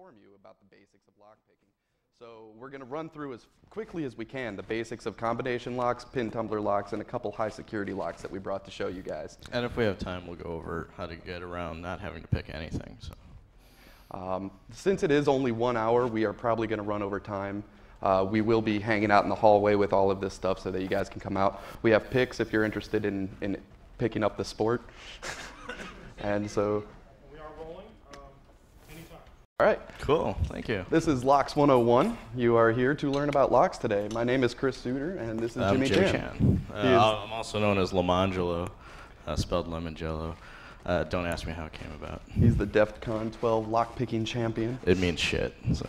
inform you about the basics of lockpicking. So we're going to run through as quickly as we can the basics of combination locks, pin tumbler locks, and a couple high security locks that we brought to show you guys. And if we have time, we'll go over how to get around not having to pick anything. So. Since it is only 1 hour, we are probably going to run over time. We will be hanging out in the hallway with all of this stuff so that you guys can come out. We have picks if you're interested in picking up the sport. And so... We are rolling anytime. All right. Cool. Thank you. This is Locks 101. You are here to learn about locks today. My name is Chris Suter, and this is Jimmy Chan. I'm also known as Lemangelo, spelled lemon jello. Don't ask me how it came about. He's the DEFCON 12 lockpicking champion. It means shit. So.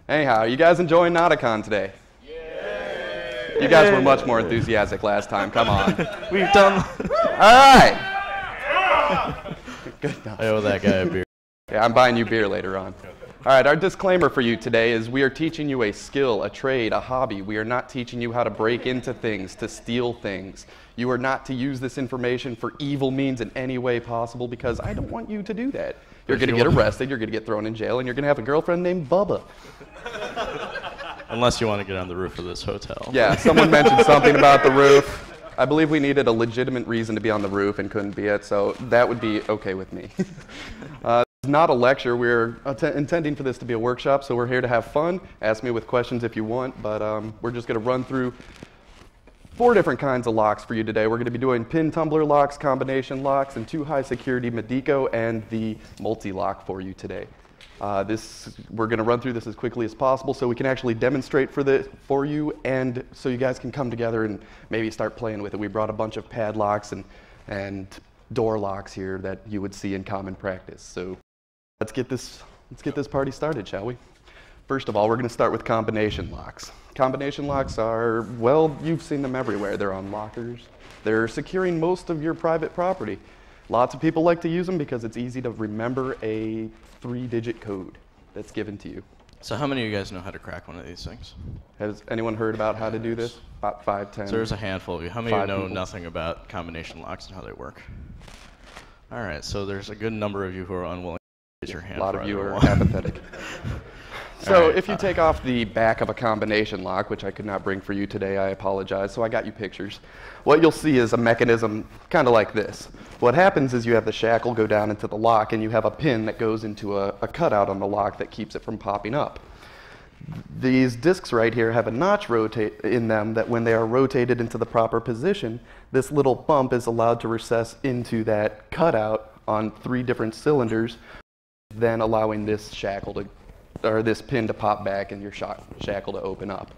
Anyhow, you guys enjoying Notacon today? You guys were much more enthusiastic last time. Come on. We've done. All right. Good enough. I owe that guy a beer. Yeah, I'm buying you beer later on. All right, our disclaimer for you today is we are teaching you a skill, a trade, a hobby. We are not teaching you how to break into things, to steal things. You are not to use this information for evil means in any way possible because I don't want you to do that. You're going to get arrested, you're going to get thrown in jail, and you're going to have a girlfriend named Bubba. Unless you want to get on the roof of this hotel. Yeah, someone mentioned something about the roof. I believe we needed a legitimate reason to be on the roof and couldn't be it, so that would be okay with me. It's not a lecture. We're intending for this to be a workshop, so we're here to have fun. Ask me with questions if you want, but we're just going to run through 4 different kinds of locks for you today. We're going to be doing pin tumbler locks, combination locks, and 2 high security Medico and the multi-lock for you today. We're going to run through this as quickly as possible so we can actually demonstrate for you and so you guys can come together and maybe start playing with it. We brought a bunch of padlocks and door locks here that you would see in common practice. So let's get this party started, shall we? First of all, we're going to start with combination locks. Combination locks are, well, you've seen them everywhere. They're on lockers. They're securing most of your private property. Lots of people like to use them because it's easy to remember a 3-digit code that's given to you. So how many of you guys know how to crack one of these things? Has anyone heard about how to do this? About 5, 10. So there's a handful of you. How many of you know people. nothing about combination locks and how they work? All right, so there's a good number of you who are unwilling to raise your hand. A lot of you are apathetic. So right, if you take off the back of a combination lock, which I could not bring for you today, I apologize, so I got you pictures. What you'll see is a mechanism kind of like this. What happens is you have the shackle go down into the lock and you have a pin that goes into a cutout on the lock that keeps it from popping up. These discs right here have a notch in them that when they are rotated into the proper position, this little bump is allowed to recess into that cutout on 3 different cylinders, then allowing this shackle to or this pin to pop back and your shackle to open up.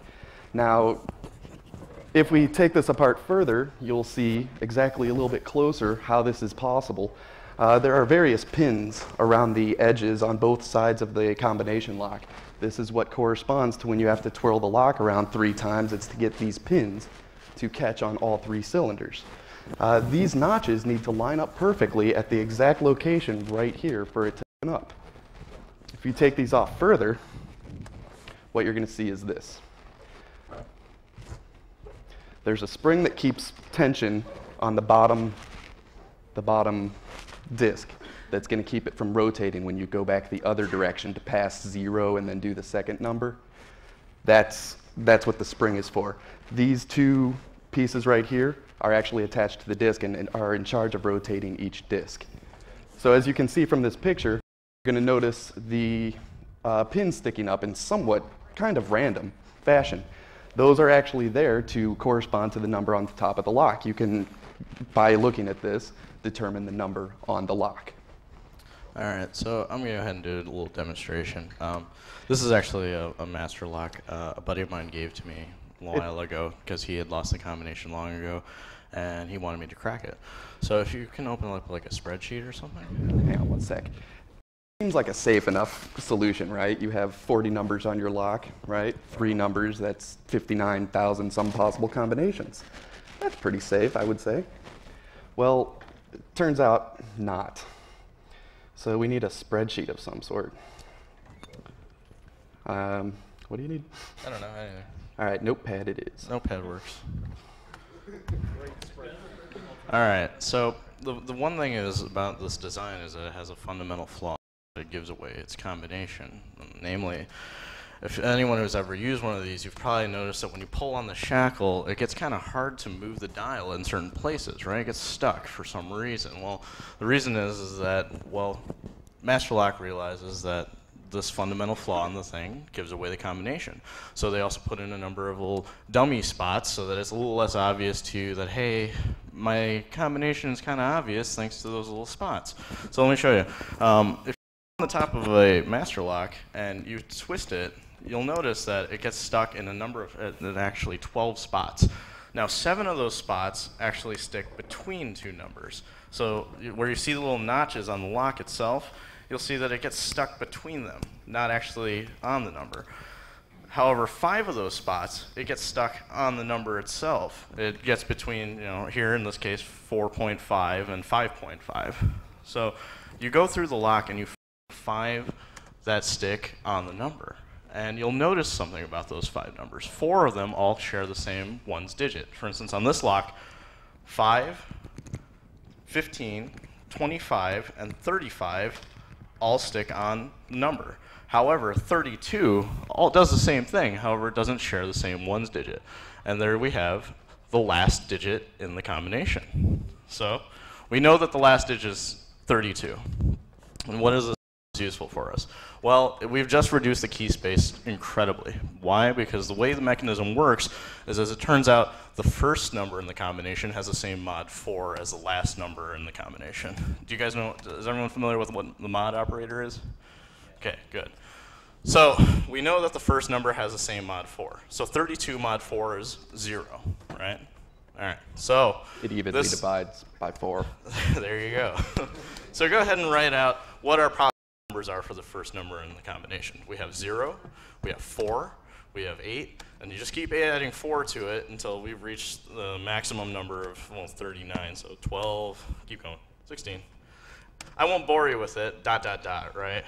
Now, if we take this apart further, you'll see exactly a little bit closer how this is possible. There are various pins around the edges on both sides of the combination lock. This is what corresponds to when you have to twirl the lock around 3 times. It's to get these pins to catch on all 3 cylinders. These notches need to line up perfectly at the exact location right here for it to open up. If you take these off further, what you're going to see is this. There's a spring that keeps tension on the bottom disc that's going to keep it from rotating when you go back the other direction to pass 0 and then do the second number. That's what the spring is for. These 2 pieces right here are actually attached to the disc and are in charge of rotating each disc. So as you can see from this picture, you're going to notice the pins sticking up in somewhat kind of random fashion. Those are actually there to correspond to the number on the top of the lock. You can, by looking at this, determine the number on the lock. All right, so I'm going to go ahead and do a little demonstration. This is actually a master lock a buddy of mine gave to me a while ago because he had lost the combination long ago and he wanted me to crack it. So if you can open up like a spreadsheet or something. Hang on one sec. Seems like a safe enough solution, right? You have 40 numbers on your lock, right? 3 numbers, that's 59,000 some possible combinations. That's pretty safe, I would say. Well, it turns out not. So we need a spreadsheet of some sort. What do you need? I don't know, anything. All right, Notepad it is. Notepad works. All right, so the one thing is about this design is that it has a fundamental flaw. it gives away its combination. Namely, if anyone who's ever used one of these, you've probably noticed that when you pull on the shackle, it gets kind of hard to move the dial in certain places, right? It gets stuck for some reason. Well, the reason is that, well, Master Lock realizes that this fundamental flaw in the thing gives away the combination. So they also put in a number of little dummy spots so that it's a little less obvious to you that, hey, my combination is kind of obvious thanks to those little spots. So let me show you. If you're on the top of a Master Lock and you twist it, you'll notice that it gets stuck in a number of, actually 12 spots. Now 7 of those spots actually stick between two numbers. So where you see the little notches on the lock itself, you'll see that it gets stuck between them, not actually on the number. However, 5 of those spots, it gets stuck on the number itself. It gets between, here in this case, 4.5 and 5.5. So you go through the lock and you find 5 that stick on the number. And you'll notice something about those 5 numbers. 4 of them all share the same ones digit. For instance, on this lock, 5, 15, 25, and 35 all stick on number. However, 32 all does the same thing. However, it doesn't share the same ones digit. And there we have the last digit in the combination. So we know that the last digit is 32. And what is this useful for us? Well, we've just reduced the key space incredibly. Why? Because the way the mechanism works is, as it turns out, the first number in the combination has the same mod 4 as the last number in the combination. Do you guys know, is everyone familiar with what the mod operator is? Okay, good. So we know that the first number has the same mod 4. So 32 mod 4 is 0, right? All right, so it evenly divides by 4. There you go. So go ahead and write out what our numbers are for the first number in the combination. We have 0, we have 4, we have 8, and you just keep adding 4 to it until we've reached the maximum number of, well, 39. So 12, keep going, 16. I won't bore you with it, ... right?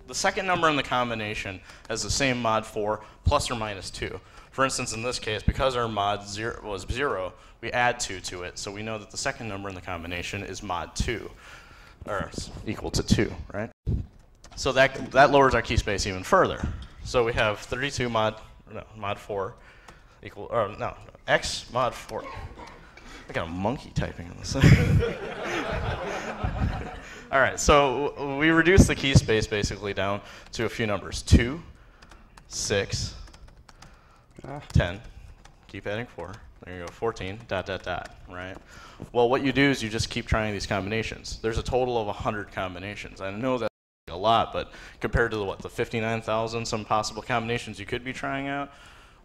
The second number in the combination has the same mod 4 plus or minus 2. For instance, in this case, because our mod was 0, we add 2 to it, so we know that the second number in the combination is mod 2, or equal to 2, right? So that lowers our key space even further. So we have 32 mod 4 equal, or no, x mod 4. I got a monkey typing on this. All right, so we reduce the key space basically down to a few numbers: 2, 6, 10. Keep adding 4. There you go, 14, ... right? Well, what you do is you just keep trying these combinations. There's a total of 100 combinations. I know that's a lot, but compared to the 59,000 some possible combinations you could be trying out,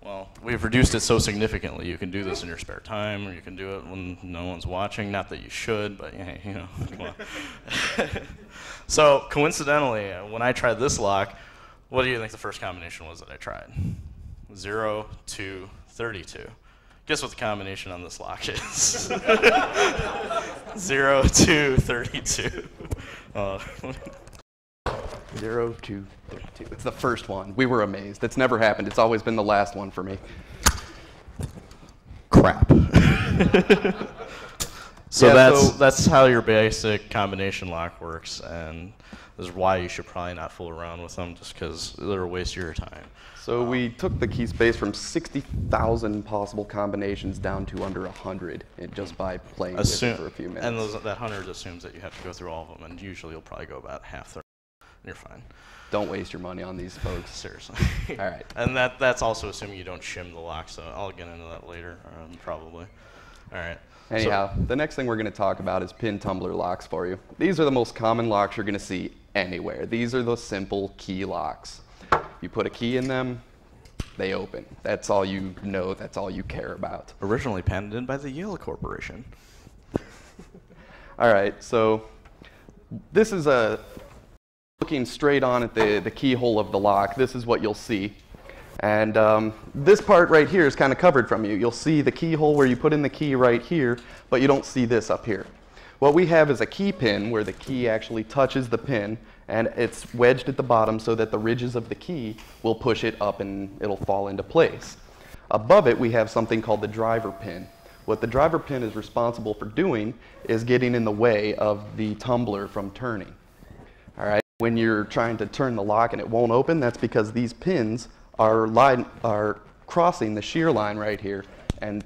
well, we've reduced it so significantly. You can do this in your spare time, or you can do it when no one's watching. Not that you should, but hey, come on. So coincidentally, when I tried this lock, what do you think the first combination was that I tried? 0, 2, 32. Guess what the combination on this lock is? 0, 2, 32. 0, 2, 32. It's the first one. We were amazed. It's never happened. It's always been the last one for me. Crap. So yeah, that's how your basic combination lock works, and this is why you should probably not fool around with them, just because they're a waste of your time. So we took the key space from 60,000 possible combinations down to under 100 just by playing with it for a few minutes. And that 100 assumes that you have to go through all of them, and usually you'll probably go about half the. You're fine. Don't waste your money on these folks. Seriously. All right. And that's also assuming you don't shim the lock, so I'll get into that later, probably. All right. Anyhow, the next thing we're going to talk about is pin tumbler locks for you. These are the most common locks you're going to see anywhere. These are the simple key locks. You put a key in them, they open. That's all you know. That's all you care about. Originally patented by the Yale Corporation. All right, so this is looking straight on at the keyhole of the lock. This is what you'll see. And this part right here is kind of covered from you. You'll see the keyhole where you put in the key right here, but you don't see this up here. What we have is a key pin where the key actually touches the pin, and it's wedged at the bottom so that the ridges of the key will push it up and it'll fall into place. Above it, we have something called the driver pin. What the driver pin is responsible for doing is getting in the way of the tumbler from turning. All right. when you're trying to turn the lock and it won't open, that's because these pins are crossing the shear line right here, and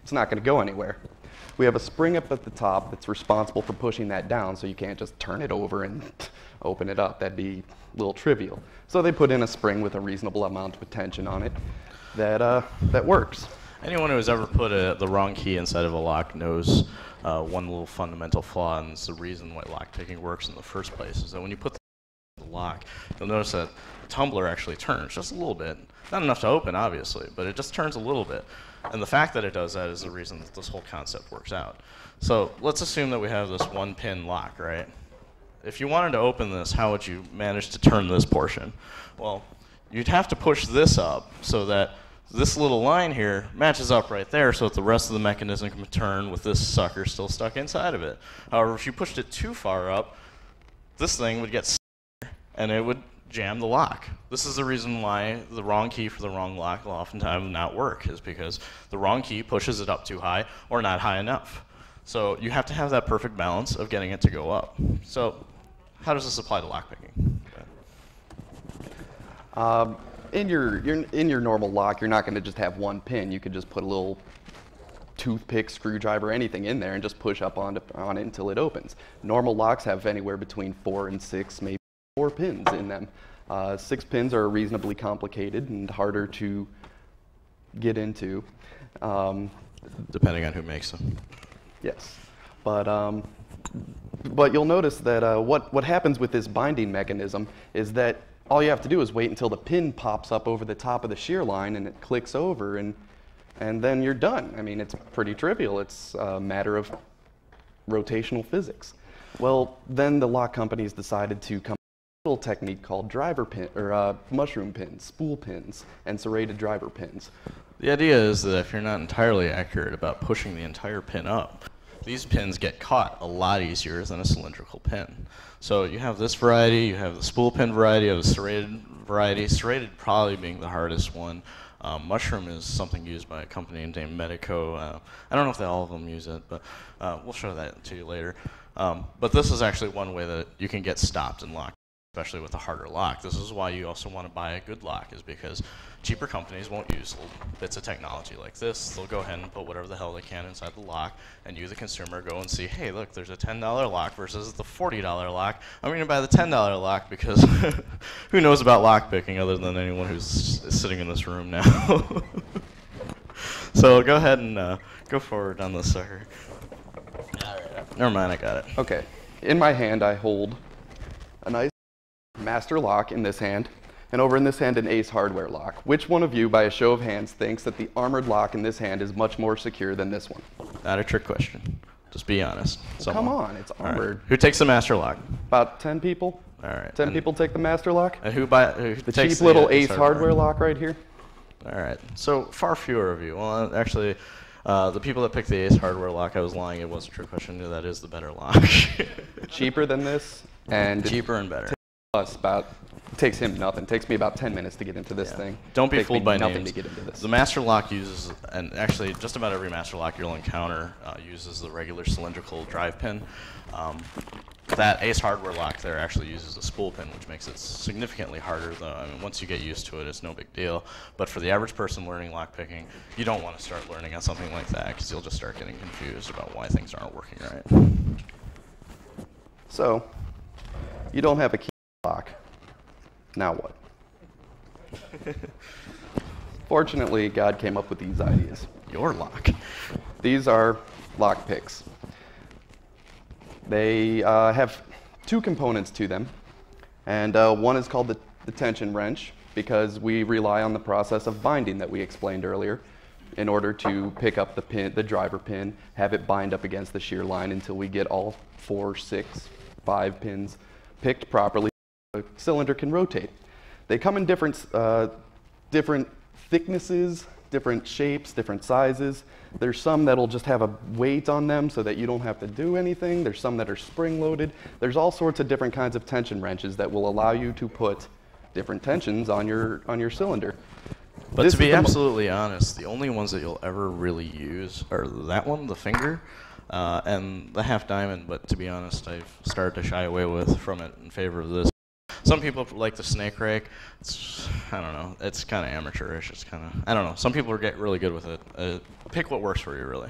it's not going to go anywhere. We have a spring up at the top that's responsible for pushing that down, so you can't just turn it over and open it up. That'd be a little trivial. So they put in a spring with a reasonable amount of tension on it that works. Anyone who has ever put the wrong key inside of a lock knows one little fundamental flaw, and it's the reason why lockpicking works in the first place, is that when you put the lock, you'll notice that the tumbler actually turns just a little bit. Not enough to open, obviously, but it just turns a little bit. And the fact that it does that is the reason that this whole concept works out. So let's assume that we have this one pin lock, right? If you wanted to open this, how would you manage to turn this portion? Well, you'd have to push this up so that this little line here matches up right there so that the rest of the mechanism can turn with this sucker still stuck inside of it. However, if you pushed it too far up, this thing would get stuck and it would jam the lock. This is the reason why the wrong key for the wrong lock will oftentimes not work, is because the wrong key pushes it up too high or not high enough. So you have to have that perfect balance of getting it to go up. So how does this apply to lockpicking? In your normal lock, you're not going to just have one pin. You could just put a little toothpick, screwdriver, anything in there and just push up on it until it opens. Normal locks have anywhere between 4 and 6, maybe 4 pins in them. 6 pins are reasonably complicated and harder to get into. Depending on who makes them. Yes, but you'll notice that what happens with this binding mechanism is that all you have to do is wait until the pin pops up over the top of the shear line and it clicks over, and then you're done. I mean, it's pretty trivial. It's a matter of rotational physics. Well, then the lock companies decided to come up with a little technique called driver pin, or mushroom pins, spool pins, and serrated driver pins. The idea is that if you're not entirely accurate about pushing the entire pin up, these pins get caught a lot easier than a cylindrical pin. So you have this variety, you have the spool pin variety, you have the serrated variety, serrated probably being the hardest one. Mushroom is something used by a company named Medico. I don't know if all of them use it, but we'll show that to you later. But this is actually one way that you can get stopped and locked, especially with a harder lock. This is why you also want to buy a good lock, is because cheaper companies won't use little bits of technology like this. They'll go ahead and put whatever the hell they can inside the lock, and you, the consumer, go and see, hey, look, there's a $10 lock versus the $40 lock. I'm going to buy the $10 lock because who knows about lock picking other than anyone who's sitting in this room now. So go ahead and go forward on this sucker. All right. Never mind, I got it. Okay. In my hand, I hold a nice master lock in this hand, and over in this hand, an Ace hardware lock. Which one of you, by a show of hands, thinks that the armored lock in this hand is much more secure than this one? Not a trick question. Just be honest. Come on, it's armored. Right. Who takes the master lock? About 10 people. All right. 10 people take the master lock. And who the takes cheap little Ace hardware lock right here? All right. So far fewer of you. Well, actually, the people that picked the Ace hardware lock, I was lying. It was a trick question. That is the better lock. Cheaper than this, and cheaper and better. Takes him nothing. Takes me about 10 minutes to get into this thing. Don't be fooled by nothing names. To get into this. The master lock uses, and actually just about every master lock you'll encounter uses the regular cylindrical drive pin. That Ace hardware lock there actually uses a spool pin, which makes it significantly harder, though. I mean, once you get used to it, it's no big deal. But for the average person learning lock picking, you don't want to start learning on something like that, because you'll just start getting confused about why things aren't working right. So, you don't have a key lock. Now what? Fortunately, God came up with these ideas. Your lock. These are lock picks. They have 2 components to them, and one is called the tension wrench, because we rely on the process of binding that we explained earlier in order to pick up the driver pin, have it bind up against the shear line until we get all 4, 6, 5 pins picked properly. The cylinder can rotate. They come in different thicknesses, different shapes, different sizes. There's some that'll just have a weight on them so that you don't have to do anything. There's some that are spring-loaded. There's all sorts of different kinds of tension wrenches that will allow you to put different tensions on your cylinder. But to be absolutely honest, the only ones that you'll ever really use are that one, the finger, and the half diamond. But to be honest, I've started to shy away from it in favor of this. Some people like the snake rake. I don't know. It's kind of amateurish. It's kind of, I don't know. Some people get really good with it. Pick what works for you, really.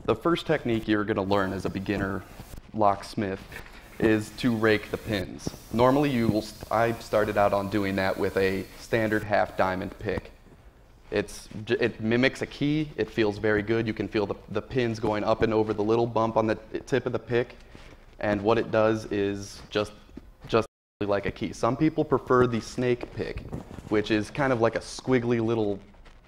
The first technique you're going to learn as a beginner locksmith is to rake the pins. Normally, I started out on doing that with a standard half diamond pick. It mimics a key. It feels very good. You can feel the pins going up and over the little bump on the tip of the pick. And what it does is just like a key. Some people prefer the snake pick, which is kind of like a squiggly little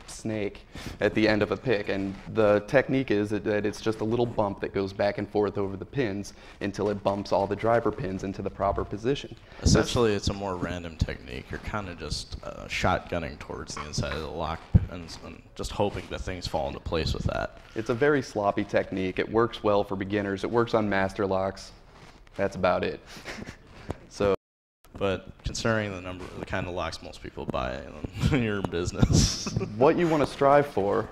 snake at the end of a pick, and the technique is that it's just a little bump that goes back and forth over the pins until it bumps all the driver pins into the proper position. Essentially, it's a more random technique. You're kind of just shotgunning towards the inside of the lock and just hoping that things fall into place with that. It's a very sloppy technique. It works well for beginners. It works on master locks. That's about it. But considering the kind of locks most people buy in your business. What you want to strive for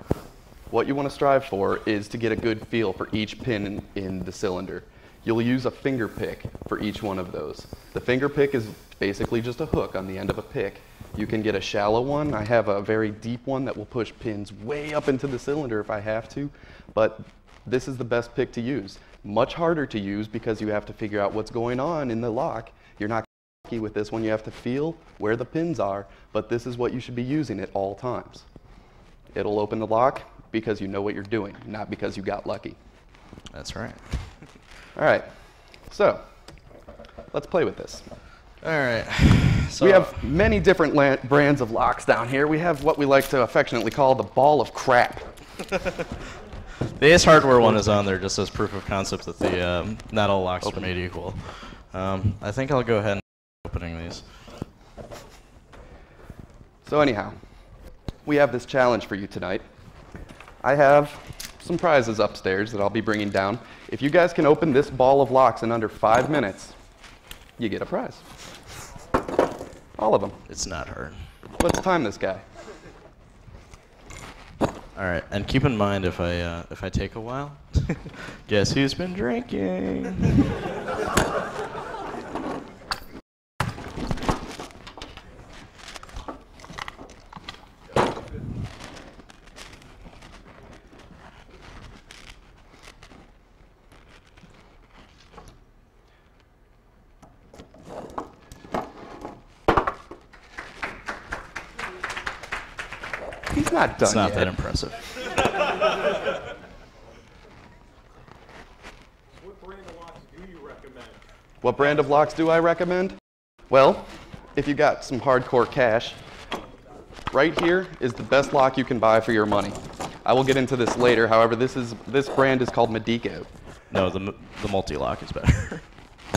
is to get a good feel for each pin in the cylinder. You'll use a finger pick for each one of those. The finger pick is basically just a hook on the end of a pick. You can get a shallow one. I have a very deep one that will push pins way up into the cylinder if I have to, but this is the best pick to use. Much harder to use because you have to figure out what's going on in the lock. You're not with this one, you have to feel where the pins are, but this is what you should be using at all times. It'll open the lock because you know what you're doing, not because you got lucky. That's right. All right, so let's play with this. All right. So we have many different brands of locks down here. We have what we like to affectionately call the ball of crap. The Ace Hardware one is on there just as proof of concept that not all locks are made equal. I think I'll go ahead and opening these. So anyhow, we have this challenge for you tonight. I have some prizes upstairs that I'll be bringing down. If you guys can open this ball of locks in under 5 minutes, you get a prize. All of them. It's not hard. Let's time this guy. All right, and keep in mind if I take a while, guess who's been drinking? He's not done It's not yet. that impressive. What brand of locks do you recommend? What brand of locks do I recommend? Well, if you got some hardcore cash, right here is the best lock you can buy for your money. I will get into this later. However, this brand is called Medico. No, the multi-lock is better.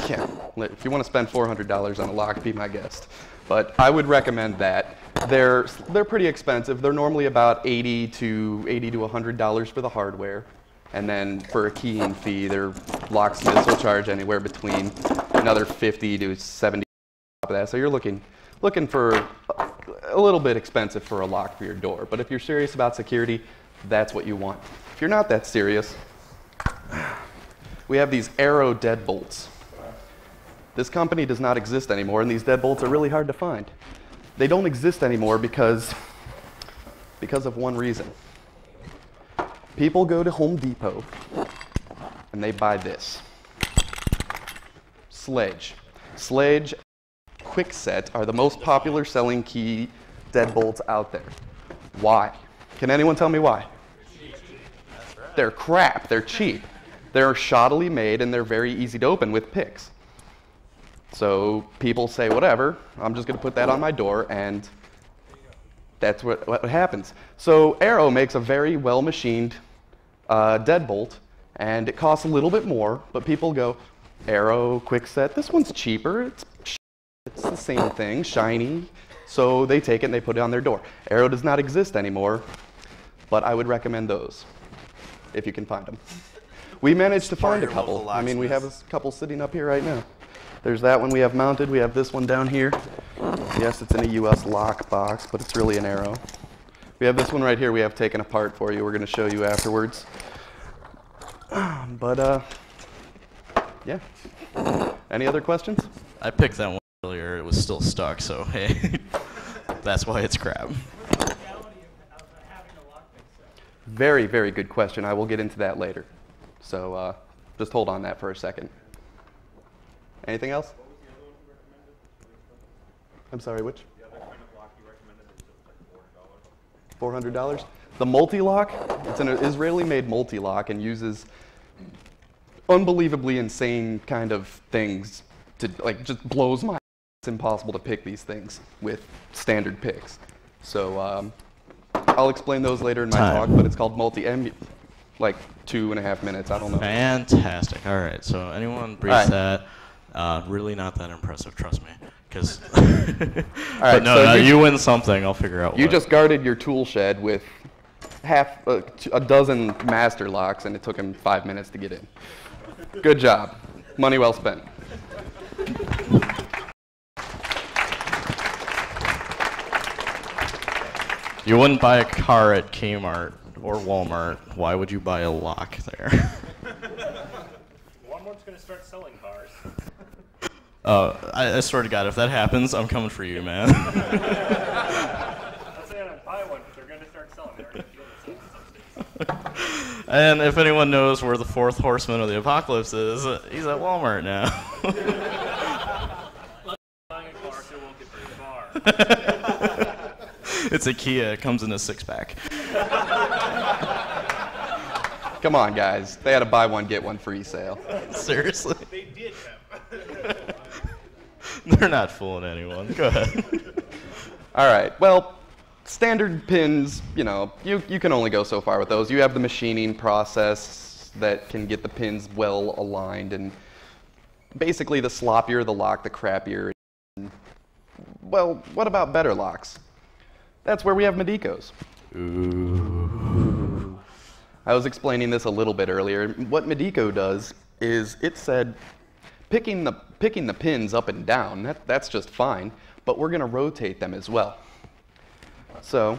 Yeah, if you want to spend $400 on a lock, be my guest. But I would recommend that. They're pretty expensive. They're normally about $80 to $100 for the hardware. And then for a keying fee, their locksmiths will charge anywhere between another $50 to $70 of that. So you're looking for a little bit expensive for a lock for your door. But if you're serious about security, that's what you want. If you're not that serious, we have these Arrow deadbolts. This company does not exist anymore, and these deadbolts are really hard to find. They don't exist anymore because of one reason. People go to Home Depot and they buy this. Sledge. Sledge, Quickset are the most popular selling key deadbolts out there. Why? Can anyone tell me why? That's right. They're crap. They're cheap. They're shoddily made and they're very easy to open with picks. So people say, whatever, I'm just going to put that on my door, and that's what happens. So Arrow makes a very well-machined deadbolt, and it costs a little bit more, but people go, Arrow, Quickset, this one's cheaper, it's the same thing, shiny. So they take it and they put it on their door. Arrow does not exist anymore, but I would recommend those, if you can find them. We managed to find a couple. I mean, we have a couple sitting up here right now. There's that one we have mounted. We have this one down here. Yes, it's in a US lock box, but it's really an Arrow. We have this one right here we have taken apart for you. We're going to show you afterwards. But, yeah. Any other questions? I picked that one earlier, it was still stuck, so hey, that's why it's crap. Very, very good question. I will get into that later. So just hold on that for a second. Anything else? I'm sorry, which? The other kind of lock you recommended is like $400. $400? The multi-lock, it's an Israeli-made multi-lock and uses unbelievably insane kind of things to, like, just blows my. It's impossible to pick these things with standard picks. So I'll explain those later in my talk, but it's called multi-M, like 2.5 minutes, I don't know. Fantastic. All right, so anyone briefs that, really not that impressive, trust me. Because right, no, you win something, I'll figure out what. You just guarded your tool shed with a dozen master locks, and it took him 5 minutes to get in. Good job. Money well spent. You wouldn't buy a car at Kmart or Walmart. Why would you buy a lock there? Walmart's going to start selling cars. I swear to God, if that happens, I'm coming for you, man. I'm saying I'd buy one, but they're going to start selling. They're already doing it in some states. And if anyone knows where the fourth horseman of the apocalypse is, he's at Walmart now. Buying a car, so it won't get very far. It's a Kia. It comes in a 6-pack. Come on, guys. They had a buy one, get one free sale. Seriously? They did have. They're not fooling anyone. Go ahead. All right. Well, standard pins, you know, you can only go so far with those. You have the machining process that can get the pins well aligned, and basically the sloppier the lock, the crappier. Well, what about better locks? That's where we have Medicos. Ooh. I was explaining this a little bit earlier. What Medico does is it said picking the pins up and down, that's just fine, but we're going to rotate them as well. So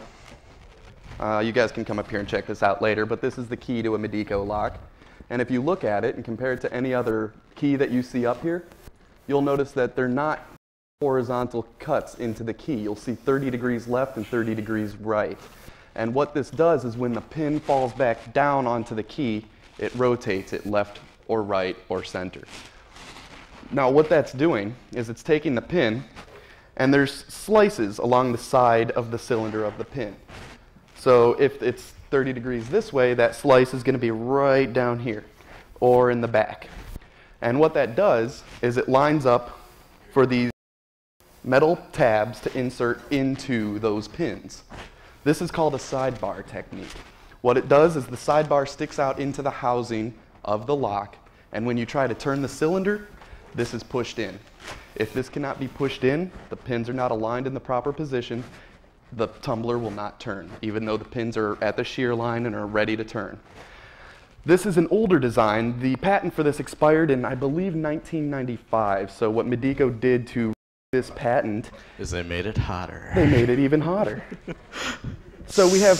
you guys can come up here and check this out later, but this is the key to a Medico lock. And if you look at it and compare it to any other key that you see up here, you'll notice that they're not horizontal cuts into the key. You'll see 30 degrees left and 30 degrees right. And what this does is when the pin falls back down onto the key, it rotates it left or right or center. Now what that's doing is it's taking the pin, and there's slices along the side of the cylinder of the pin. So if it's 30 degrees this way, that slice is going to be right down here or in the back. And what that does is it lines up for these metal tabs to insert into those pins. This is called a sidebar technique. What it does is the sidebar sticks out into the housing of the lock, and when you try to turn the cylinder, this is pushed in. If this cannot be pushed in, the pins are not aligned in the proper position, the tumbler will not turn, even though the pins are at the shear line and are ready to turn. This is an older design. The patent for this expired in, I believe, 1995. So what Medico did to this patent is they made it hotter. They made it even hotter. So we have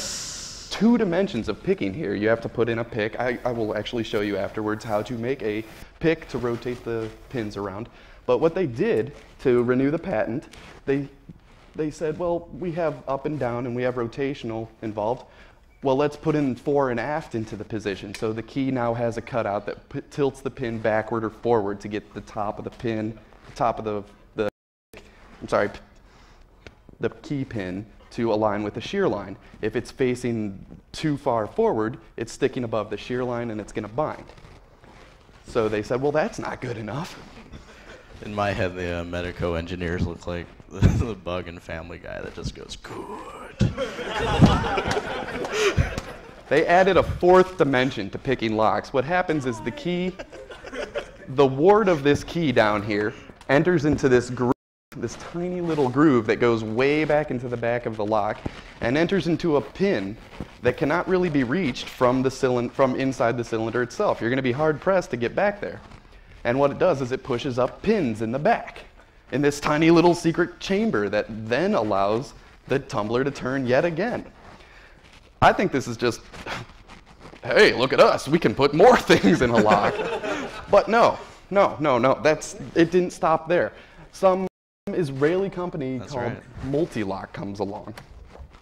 2 dimensions of picking here. You have to put in a pick. I will actually show you afterwards how to make a pick to rotate the pins around. But what they did to renew the patent, they said, well, we have up and down and we have rotational involved. Well, let's put in fore and aft into the position. So the key now has a cutout that tilts the pin backward or forward to get the top of the pin, the key pin to align with the shear line. If it's facing too far forward, it's sticking above the shear line and it's going to bind. So they said, well, that's not good enough. In my head, the Medico engineers look like the Bug and Family Guy that just goes, good. They added a 4th dimension to picking locks. What happens is the key, the ward of this key down here enters into this groove, this tiny little groove that goes way back into the back of the lock and enters into a pin that cannot really be reached from inside the cylinder itself. You're going to be hard pressed to get back there. And what it does is it pushes up pins in the back in this tiny little secret chamber that then allows the tumbler to turn yet again. I think this is just, hey, look at us, we can put more things in a lock. But no, it didn't stop there. Some Israeli company That's called right. Multilock comes along.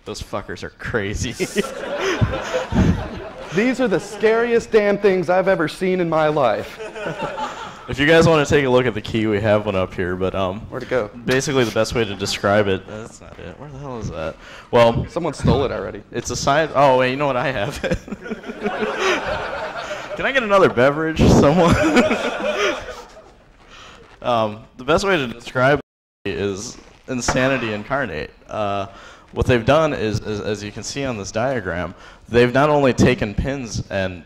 Those fuckers are crazy. These are the scariest damn things I've ever seen in my life. If you guys want to take a look at the key, we have one up here, but Where'd it go? basically the best way to describe it, that's not it. Where the hell is that? Well, Someone stole it already. it's a side, oh wait, you know what I have? Can I get another beverage, someone? The best way to describe it is insanity incarnate. What they've done is, as you can see on this diagram, they've not only taken pins and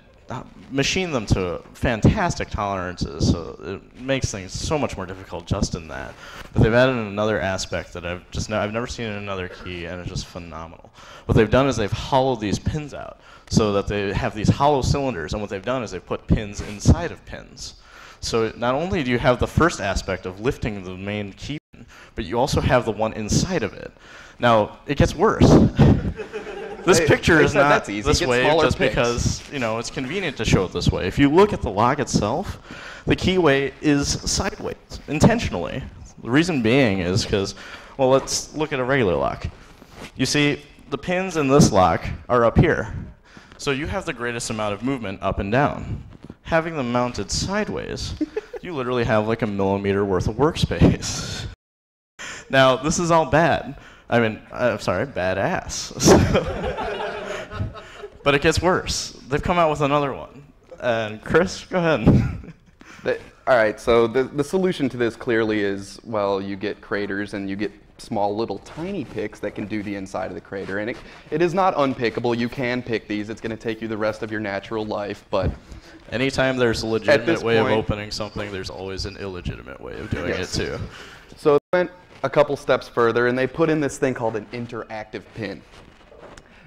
machined them to fantastic tolerances, so it makes things so much more difficult just in that. But they've added another aspect that I've never seen in another key, and it's just phenomenal. What they've done is they've hollowed these pins out so that they have these hollow cylinders, and what they've done is they've put pins inside of pins. So not only do you have the first aspect of lifting the main key pin, but you also have the one inside of it. Now, it gets worse. This picture is not this way just because, you know, it's convenient to show it this way. If you look at the lock itself, the keyway is sideways, intentionally. The reason being is because, well, let's look at a regular lock. You see, the pins in this lock are up here. So you have the greatest amount of movement up and down. Having them mounted sideways, you literally have like a millimeter worth of workspace. Now, this is all bad. I mean, I'm sorry, badass. But it gets worse. They've come out with another one. And Chris, go ahead. All right, so the solution to this clearly is, well, you get craters and you get small little tiny picks that can do the inside of the crater. And it is not unpickable. You can pick these. It's going to take you the rest of your natural life, but anytime there's a legitimate way of opening something, there's always an illegitimate way of doing it too. So they went a couple steps further, and they put in this thing called an interactive pin.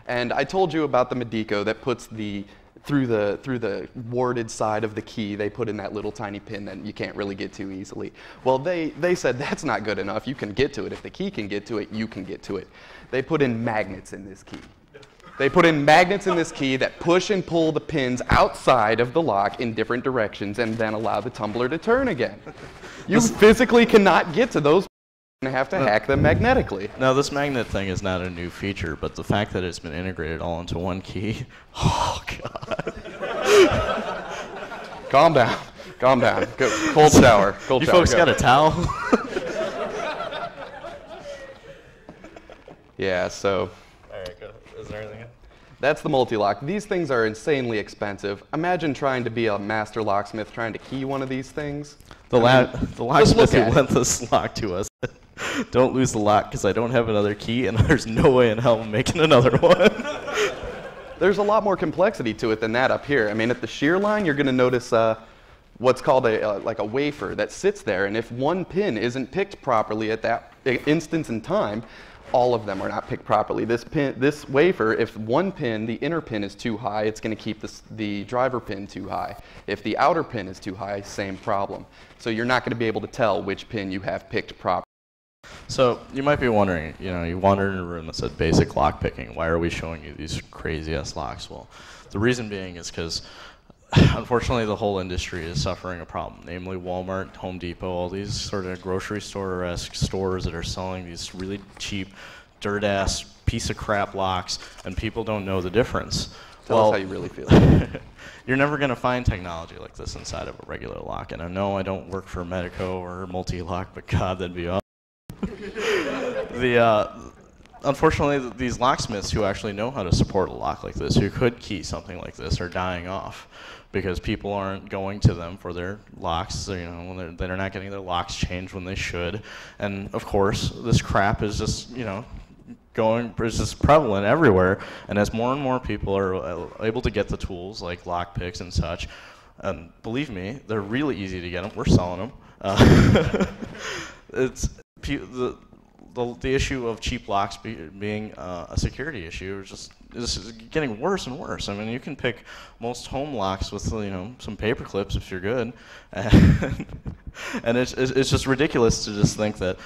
And I told you about the Medico that puts through the warded side of the key, they put in that little tiny pin that you can't really get to easily. Well, they said that's not good enough. You can get to it. If the key can get to it, you can get to it. They put in magnets in this key. They put in magnets in this key that push and pull the pins outside of the lock in different directions and then allow the tumbler to turn again. You physically cannot get to those. You're going to have to hack them magnetically. Now, this magnet thing is not a new feature, but the fact that it's been integrated all into one key, oh, God. Calm down. Calm down. Go, cold shower. Cold you shower. Folks got a towel? Yeah, so. All right, go. Is there anything else? That's the multi-lock. These things are insanely expensive. Imagine trying to be a master locksmith trying to key one of these things. The locksmith who lent this lock to us. Don't lose the lock because I don't have another key and there's no way in hell I'm making another one. There's a lot more complexity to it than that up here. I mean, at the shear line, you're going to notice what's called like a wafer that sits there, and if one pin isn't picked properly at that instance in time, all of them are not picked properly. This wafer, if one pin, the inner pin is too high, it's going to keep the driver pin too high. If the outer pin is too high, same problem. So you're not going to be able to tell which pin you have picked properly. So you might be wondering, you know, you wandered in a room that said basic lock picking. Why are we showing you these crazy ass locks? Well, the reason being is because unfortunately the whole industry is suffering a problem, namely Walmart, Home Depot, all these sort of grocery store-esque stores that are selling these really cheap, dirt-ass piece of crap locks, and people don't know the difference. Tell us how you really feel. You're never going to find technology like this inside of a regular lock. And I know I don't work for Medico or Multi-Lock, but God, that'd be awesome. Unfortunately, these locksmiths who actually know how to support a lock like this, who could key something like this, are dying off because people aren't going to them for their locks. You know, they're not getting their locks changed when they should. And of course, this crap is just, you know, is just prevalent everywhere. And as more and more people are able to get the tools like lock picks and such, and believe me, they're really easy to get them. We're selling them. It's the issue of cheap locks being a security issue is getting worse and worse. I mean, you can pick most home locks with, you know, some paper clips if you're good, and it's just ridiculous to just think that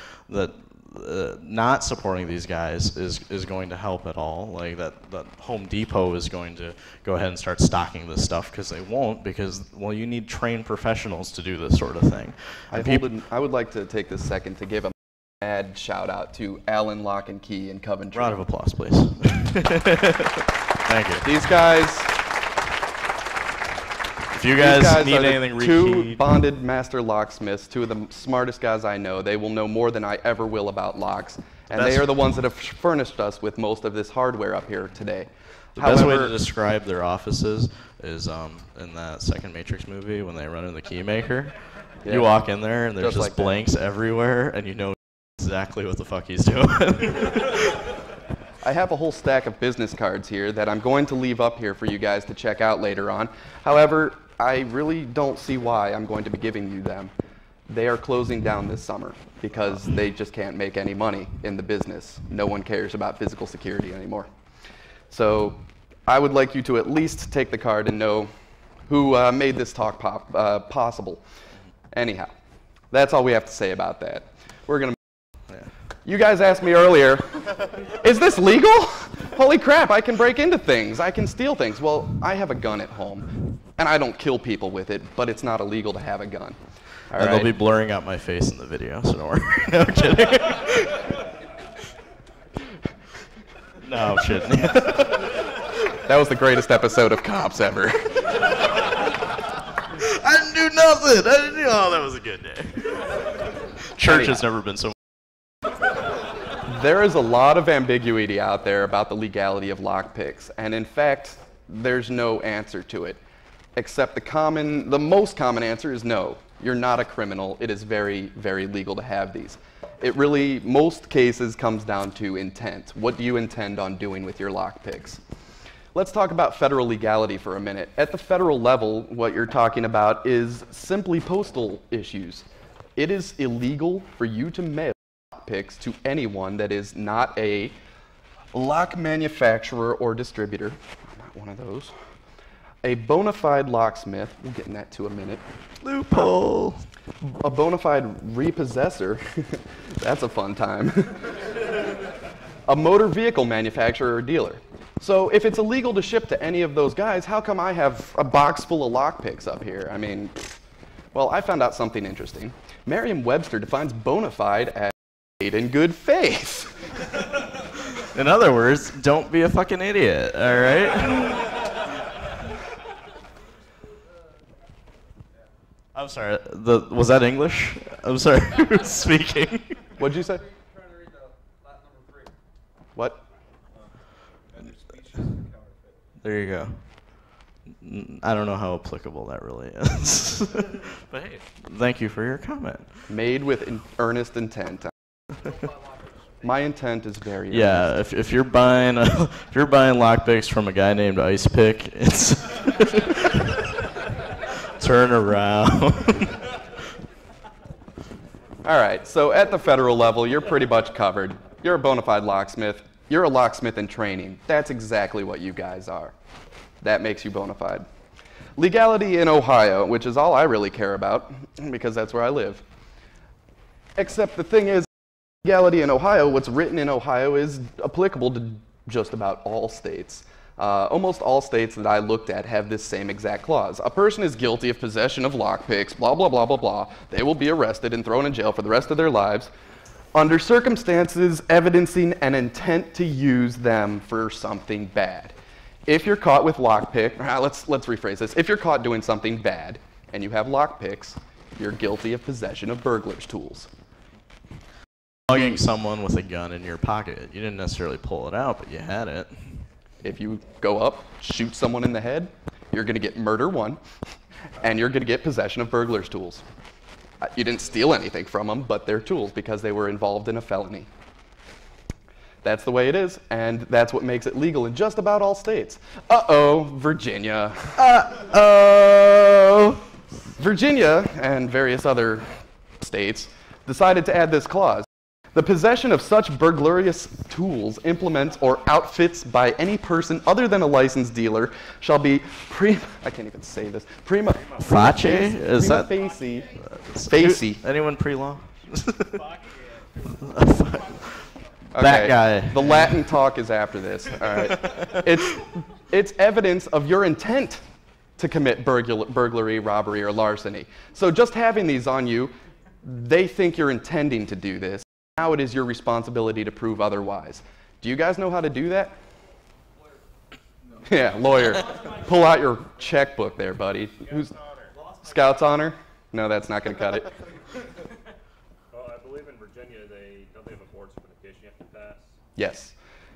not supporting these guys is going to help at all. Like that Home Depot is going to go ahead and start stocking this stuff, because they won't, because, well, you need trained professionals to do this sort of thing. I would like to take this second to give a mad shout out to Allen Lock and Key in Coventry. Round of applause, please. Thank you. These guys. If you guys need are anything the two rekeyed, bonded master locksmiths, two of the smartest guys I know. They will know more than I ever will about locks. And they are the ones that have furnished us with most of this hardware up here today. The best way to describe their offices is in that second Matrix movie when they run in the keymaker. Yeah. You walk in there and there's just like blanks everywhere, and you know exactly what the fuck he's doing. I have a whole stack of business cards here that I'm going to leave up here for you guys to check out later on. However, I really don't see why I'm going to be giving you them. They are closing down this summer because they just can't make any money in the business. No one cares about physical security anymore. So I would like you to at least take the card and know who made this talk possible. Anyhow, that's all we have to say about that. We're going to... You guys asked me earlier, is this legal? Holy crap, I can break into things. I can steal things. Well, I have a gun at home, and I don't kill people with it, but it's not illegal to have a gun. All right? They'll be blurring out my face in the video, so don't worry. No, I'm kidding. No, I'm kidding. That was the greatest episode of Cops ever. I didn't do nothing. Oh, that was a good day. Church has never been so... There is a lot of ambiguity out there about the legality of lockpicks, and in fact, there's no answer to it, except the most common answer is no. You're not a criminal. It is very, very legal to have these. It really, most cases, comes down to intent. What do you intend on doing with your lockpicks? Let's talk about federal legality for a minute. At the federal level, what you're talking about is simply postal issues. It is illegal for you to mail lockpicks to anyone that is not a lock manufacturer or distributor. I'm not one of those. A bona fide locksmith, we'll get in that to a minute. Loophole. A bona fide repossessor, that's a fun time. A motor vehicle manufacturer or dealer. So if it's illegal to ship to any of those guys, how come I have a box full of lockpicks up here? I mean, well, I found out something interesting. Merriam-Webster defines bona fide as made in good faith. In other words, don't be a fucking idiot, all right? I'm sorry, was that English? I'm sorry, who's speaking? What'd you say? I'm trying to read the Latin number 3. What? There you go. I don't know how applicable that really is. But hey, thank you for your comment. Made with earnest intent. My intent is very earnest. If you're buying lockpicks from a guy named Ice Pick, it's turn around. All right, so at the federal level, you're pretty much covered. You're a bona fide locksmith. You're a locksmith in training. That's exactly what you guys are. That makes you bona fide. Legality in Ohio, which is all I really care about, because that's where I live. Except the thing is, legality in Ohio, what's written in Ohio is applicable to just about all states. Almost all states that I looked at have this same exact clause. A person is guilty of possession of lockpicks, blah, blah, blah, blah, blah. They will be arrested and thrown in jail for the rest of their lives under circumstances evidencing an intent to use them for something bad. If you're caught with lockpick, let's rephrase this. If you're caught doing something bad and you have lockpicks, you're guilty of possession of burglar's tools. Mugging someone with a gun in your pocket. You didn't necessarily pull it out, but you had it. If you go up, shoot someone in the head, you're going to get murder 1, and you're going to get possession of burglar's tools. You didn't steal anything from them, but they're tools because they were involved in a felony. That's the way it is, and that's what makes it legal in just about all states. Uh-oh, Virginia. Uh-oh. Virginia and various other states decided to add this clause. The possession of such burglarious tools, implements, or outfits by any person other than a licensed dealer shall be I can't even say this. Prima facie? Is that facie? Facie. Anyone pre-law? Okay, that guy. The Latin talk is after this. All right. It's evidence of your intent to commit burglary, robbery, or larceny. So just having these on you, they think you're intending to do this. Now it is your responsibility to prove otherwise. Do you guys know how to do that? Yeah, lawyer. Pull out your checkbook there, buddy. Who's Scout's honor? No, that's not going to cut it. Well, I believe in Virginia, don't they have a board certification you have to pass? Yes.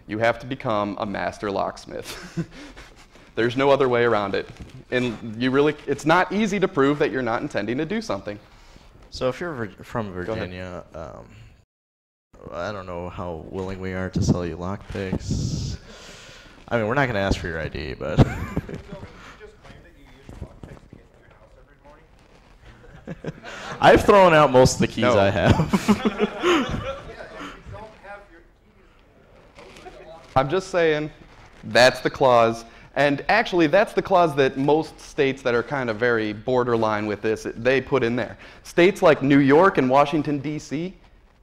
You have to become a master locksmith. There's no other way around it. And it's not easy to prove that you're not intending to do something. So if you're from Virginia, I don't know how willing we are to sell you lockpicks. I mean, we're not going to ask for your ID, but... You just claim that you use lockpicks to get to your house every morning? I've thrown out most of the keys I have. I'm just saying, that's the clause. And actually, that's the clause that most states that are kind of very borderline with this, they put in there. States like New York and Washington, D.C.,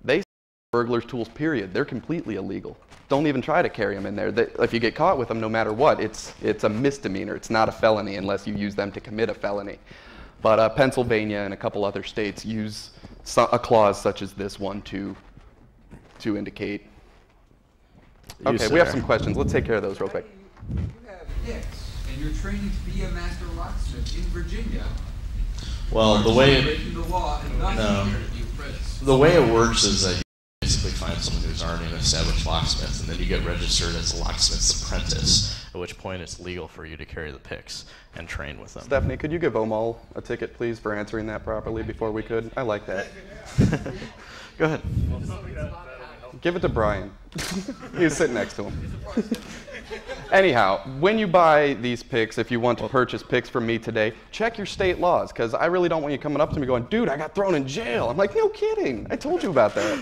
they burglar's tools, period. They're completely illegal. Don't even try to carry them in there. If you get caught with them, no matter what, it's a misdemeanor. It's not a felony unless you use them to commit a felony. But Pennsylvania and a couple other states use a clause such as this one to indicate. Okay, we have some questions. Let's take care of those real quick. You have picks, and you're training to be a master locksmith in Virginia. Well, the way breaking the law and not here to do Fritz. the way it works is that you basically find someone who's already an established locksmith, and then you get registered as a locksmith's apprentice, at which point it's legal for you to carry the picks and train with them. Stephanie, could you give Omal a ticket, please, for answering that properly before we could? I like that. Go ahead. Give it to Brian. He's sitting next to him. Anyhow, when you buy these picks, if you want to purchase picks from me today, check your state laws, because I really don't want you coming up to me going, dude, I got thrown in jail. I'm like, no kidding. I told you about that.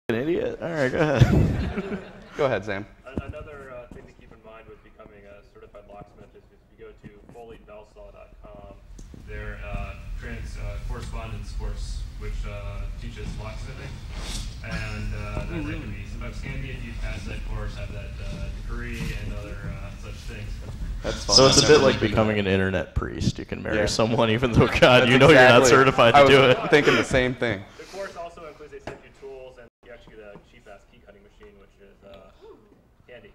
An idiot. All right, go ahead. Go ahead, Sam. Another thing to keep in mind with becoming a certified locksmith is if you go to foleyvalsaw.com, their correspondence course, which teaches locksmithing. And that can be sometimes handy if you pass that course, have that degree, and other such things. That's fun. So it's a bit like becoming an internet priest. You can marry someone even though, God, That's you know you're not certified to do it. I was thinking the same thing. The course also includes they send you tools, and you actually get a cheap-ass key cutting machine, which is handy.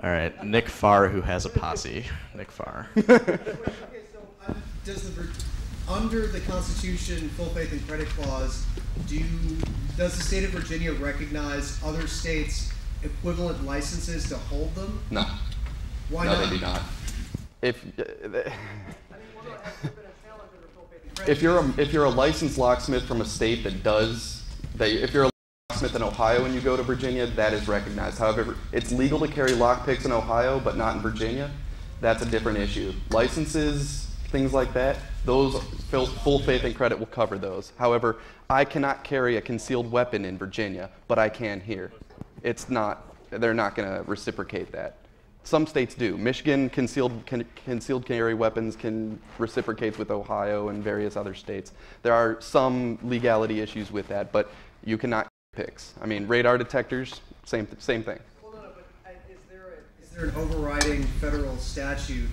All right, Nick Farr, who has a posse. Nick Farr. Okay, so under the Constitution, full faith and credit clause, does the state of Virginia recognize other states' equivalent licenses to hold them? No. Why no, not? they do not. If you're a licensed locksmith from a state that does, if you're a locksmith in Ohio and you go to Virginia, that is recognized. However, it's legal to carry lockpicks in Ohio, but not in Virginia. That's a different issue. Licenses, things like that, those full faith and credit will cover those. However, I cannot carry a concealed weapon in Virginia, but I can here. They're not going to reciprocate that. Some states do. Michigan concealed carry weapons can reciprocate with Ohio and various other states. There are some legality issues with that, but you cannot carry picks. I mean, radar detectors, same thing. Well, no, but is there an overriding federal statute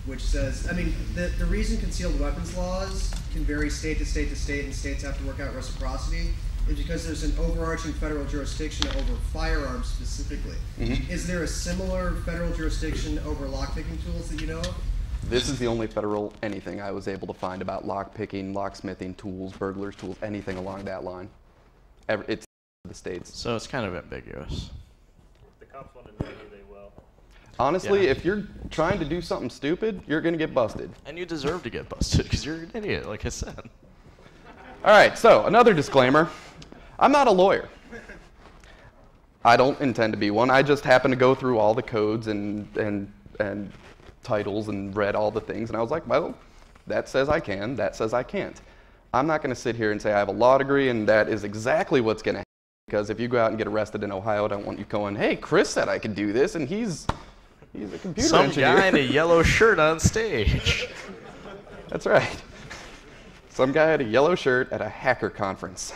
which says, I mean, the reason concealed weapons laws can vary state to state to state, and states have to work out reciprocity, is because there's an overarching federal jurisdiction over firearms specifically. Mm-hmm. Is there a similar federal jurisdiction over lockpicking tools that you know of? This is the only federal anything I was able to find about lockpicking, locksmithing tools, burglars tools, anything along that line. It's the states. So it's kind of ambiguous. If the cops want to know you, they will. Honestly, if you're trying to do something stupid, you're going to get busted. And you deserve to get busted because you're an idiot, like I said. All right, so another disclaimer. I'm not a lawyer. I don't intend to be one. I just happen to go through all the codes and titles and read all the things, and I was like, well, that says I can, that says I can't. I'm not going to sit here and say I have a law degree and that is exactly what's going to happen, because if you go out and get arrested in Ohio, I don't want you going, hey, Chris said I could do this, and he's a computer engineer. Some guy in a yellow shirt on stage. That's right. Some guy had a yellow shirt at a hacker conference.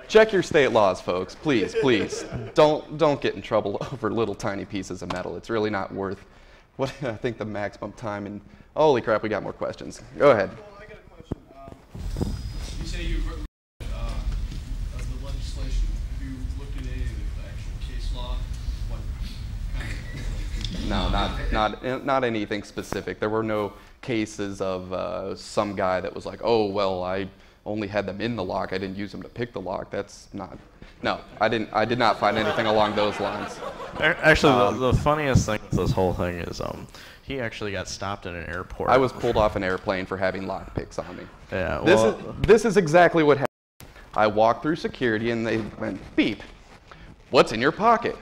Check your state laws, folks. Please, please. Don't get in trouble over little tiny pieces of metal. It's really not worth what I think the maximum time. And holy crap, we got more questions. Go ahead. Well, I got a question. You say you've No, not anything specific. There were no cases of some guy that was like, oh, well, I only had them in the lock. I didn't use them to pick the lock. That's not. No, I did not find anything along those lines. Actually, the funniest thing with this whole thing is he actually got stopped at an airport. I was pulled off an airplane for having lock picks on me. Yeah. Well, This is exactly what happened. I walked through security and they went, beep. What's in your pocket?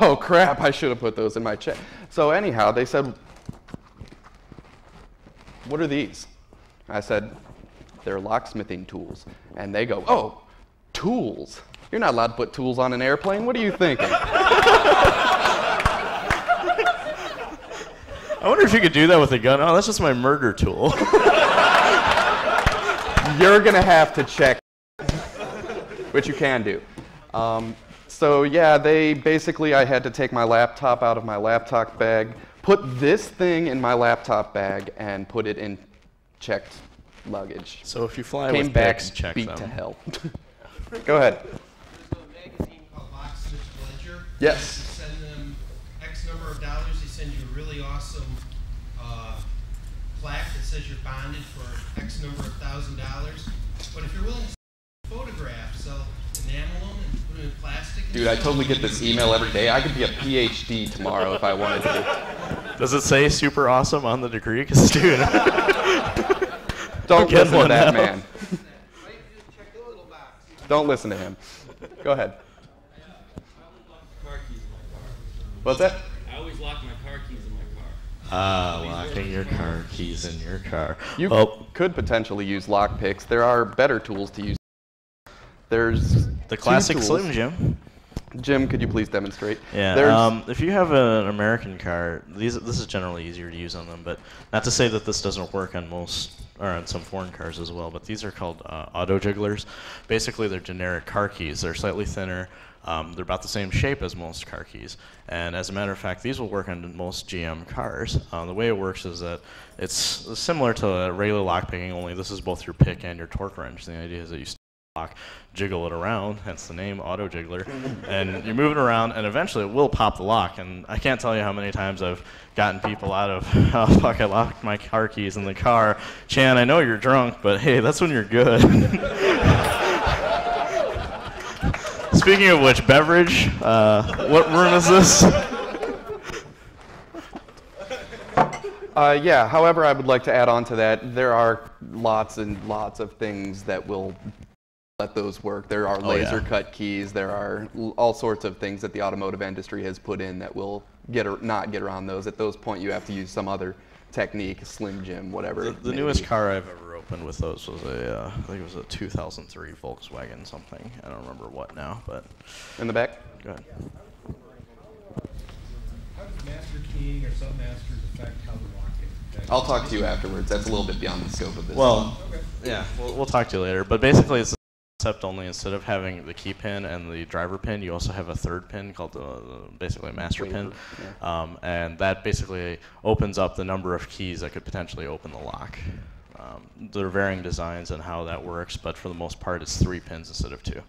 Oh crap, I should have put those in my check. So anyhow, they said, what are these? I said, they're locksmithing tools. And they go, oh, tools? You're not allowed to put tools on an airplane. What are you thinking? I wonder if you could do that with a gun. Oh, that's just my murder tool. You're gonna have to check, which you can do. So yeah, I had to take my laptop out of my laptop bag, put this thing in my laptop bag, and put it in checked luggage. So if you fly Came with back pigs, check beat them. to hell. Go ahead. There's a magazine called Locksmith Ledger. Yes. You send them X number of dollars, they send you a really awesome plaque that says you're bonded for X number of $1,000. But if you're willing to photograph, sell enamel them and put them in plastic. Dude, I totally get this email every day. I could be a PhD tomorrow if I wanted to. Does it say super awesome on the degree? Because, dude, Don't get listen to one that now. man. Don't listen to him. Go ahead. Car keys in my car. What's that? I always lock my car keys in my car. Locking your car keys in your car. You Well, could potentially use lockpicks. There are better tools to use. There's the two classic tools. Slim Jim. Jim, could you please demonstrate? Yeah. If you have an American car, this is generally easier to use on them. But not to say that this doesn't work on most, or on some foreign cars as well. But these are called auto jigglers. Basically, they're generic car keys. They're slightly thinner. They're about the same shape as most car keys. And as a matter of fact, these will work on most GM cars. The way it works is that it's similar to a regular lock picking, only this is both your pick and your torque wrench. The idea is that you lock, jiggle it around, hence the name auto jiggler, and you move it around, and eventually it will pop the lock. And I can't tell you how many times I've gotten people out of, oh fuck, I locked my car keys in the car. Chan, I know you're drunk, but hey, that's when you're good. Speaking of which, beverage, what room is this? Yeah, however, I would like to add on to that, there are lots and lots of things that will let those work. There are laser cut keys, there are all sorts of things that the automotive industry has put in that will not get around those. At those point, you have to use some other technique, Slim Jim, whatever. The newest car I've ever opened with those was I think it was a 2003 Volkswagen something. I don't remember what now, but. In the back? Go ahead. How does master keying or submasters affect how the lock is? I'll talk to you afterwards. That's a little bit beyond the scope of this. Well, yeah, we'll talk to you later. But basically, it's the concept only. Instead of having the key pin and the driver pin, you also have a third pin called basically a master pin. Yeah. And that basically opens up the number of keys that could potentially open the lock. There are varying designs on how that works, but for the most part, it's 3 pins instead of 2.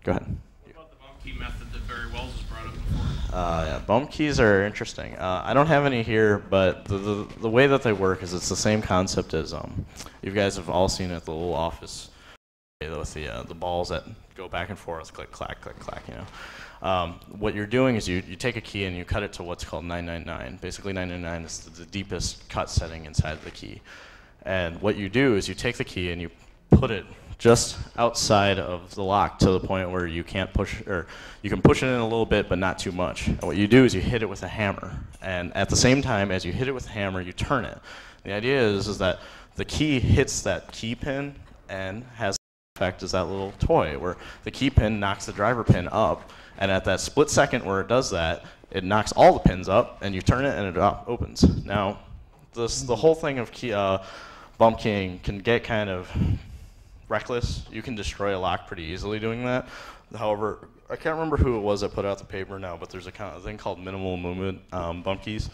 Go ahead. What about the bump key method that Barry Wells has brought up before? Yeah, bump keys are interesting. I don't have any here, but the way that they work is it's the same concept as you guys have all seen at the little office with the balls that go back and forth, click, clack, click, clack, you know. What you're doing is you take a key and you cut it to what's called 999. Basically, 999 is the deepest cut setting inside the key. And what you do is you take the key and you put it just outside of the lock to the point where you can't push, or you can push it in a little bit, but not too much. And what you do is you hit it with a hammer. And at the same time as you hit it with a hammer, you turn it. The idea is that the key hits that key pin and has the effect as that little toy where the key pin knocks the driver pin up. And at that split second where it does that, it knocks all the pins up, and you turn it and it opens. Now, the whole thing of bump keying can get kind of reckless. You can destroy a lock pretty easily doing that. However, I can't remember who it was that put out the paper now, but there's a thing called minimal movement bump keys,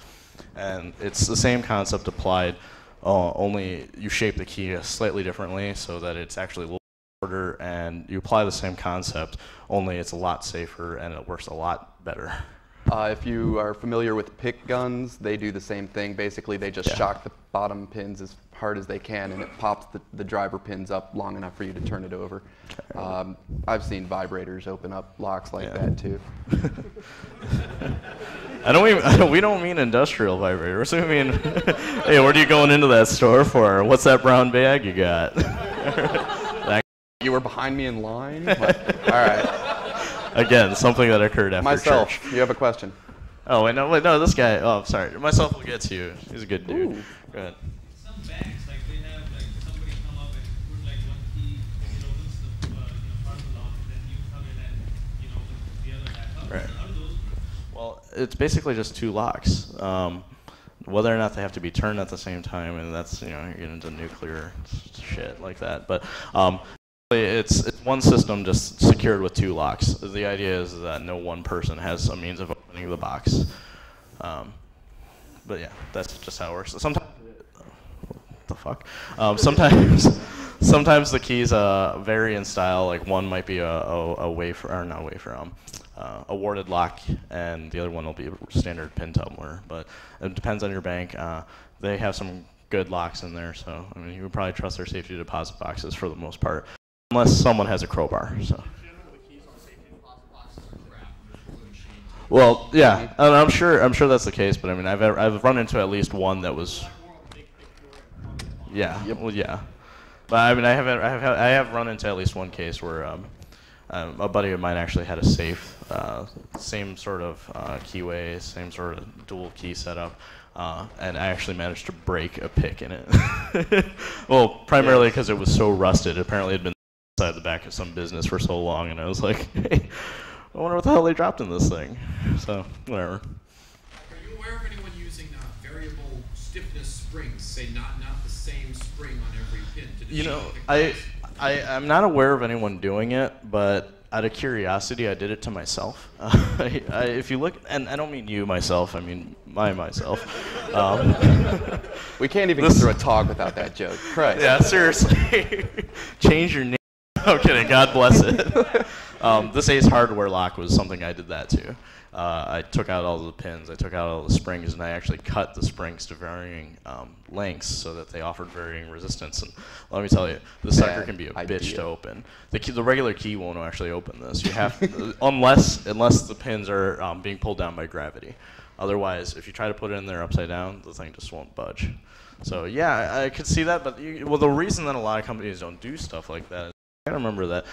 and it's the same concept applied, only you shape the key slightly differently so that it's actually a little shorter, and you apply the same concept, only it's a lot safer and it works a lot better. If you are familiar with pick guns, they do the same thing. Basically, they just shock the bottom pins as hard as they can, and it pops the driver pins up long enough for you to turn it over. I've seen vibrators open up locks like that too. We don't mean industrial vibrators. We mean, hey, what are you going into that store for? What's that brown bag you got? You were behind me in line? Like, all right. Again, something that occurred after Myself, church. you have a question. Oh, wait, no, this guy. Oh, sorry. Myself will get to you. He's a good dude. Ooh. Go ahead. Some banks, like they have like somebody come up and put like one key, opens the parcel lock, and then you come in and open the other half. Right. How do those work? Well, it's basically just two locks. Whether or not they have to be turned at the same time, and that's you're getting into nuclear shit like that. But it's one system just secured with two locks. The idea is that no one person has a means of opening the box. But yeah, that's just how it works. Sometimes, what the fuck? Sometimes the keys vary in style. Like one might be a wafer, or not wafer, a warded lock, and the other one will be a standard pin tumbler. But it depends on your bank. They have some good locks in there, so I mean you would probably trust their safety deposit boxes for the most part. Unless someone has a crowbar. So. Well, yeah, and I'm sure that's the case. But I mean, I've run into at least one that was. Yeah. Well, yeah. But I mean, I have run into at least one case where a buddy of mine actually had a safe, same sort of keyway, same sort of dual key setup. And I actually managed to break a pick in it. Well, primarily because it was so rusted. Apparently, it had been inside the back of some business for so long, and I was like, hey, I wonder what the hell they dropped in this thing. So, whatever. Are you aware of anyone using variable stiffness springs? Say not the same spring on every pin to distribute I'm not aware of anyone doing it, but out of curiosity, I did it to myself. If you look, and I don't mean you myself, I mean myself. We can't even get through a talk without that joke. Christ. Yeah, seriously. Change your name. I'm kidding. God bless it. This Ace hardware lock was something I did that to. I took out all the pins, I took out all the springs, and I actually cut the springs to varying lengths so that they offered varying resistance. And let me tell you, this sucker can be a bitch to open. The regular key won't actually open this. You have unless the pins are being pulled down by gravity. Otherwise, if you try to put it in there upside down, the thing just won't budge. So yeah, I could see that. But the reason that a lot of companies don't do stuff like that is I remember that.